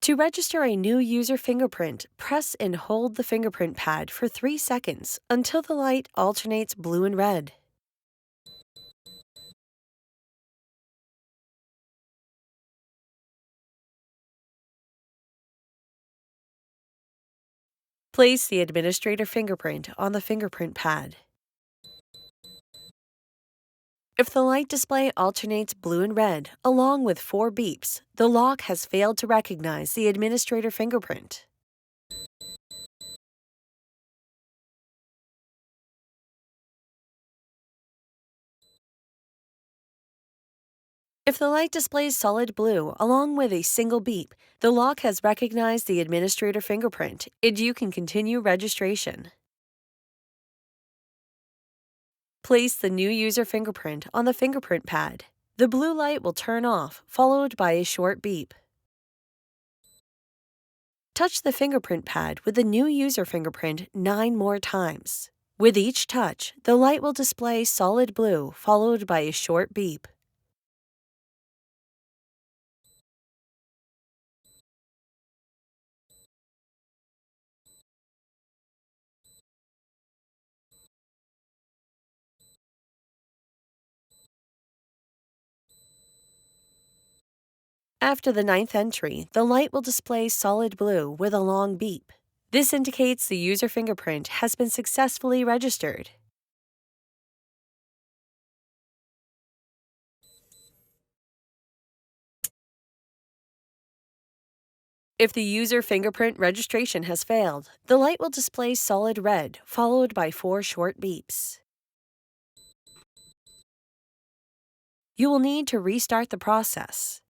To register a new user fingerprint, press and hold the fingerprint pad for 3 seconds until the light alternates blue and red. Place the administrator fingerprint on the fingerprint pad. If the light display alternates blue and red, along with 4 beeps, the lock has failed to recognize the administrator fingerprint. If the light displays solid blue along with a single beep, the lock has recognized the administrator fingerprint, and you can continue registration. Place the new user fingerprint on the fingerprint pad. The blue light will turn off, followed by a short beep. Touch the fingerprint pad with the new user fingerprint 9 more times. With each touch, the light will display solid blue, followed by a short beep. After the 9th entry, the light will display solid blue with a long beep. This indicates the user fingerprint has been successfully registered. If the user fingerprint registration has failed, the light will display solid red, followed by 4 short beeps. You will need to restart the process.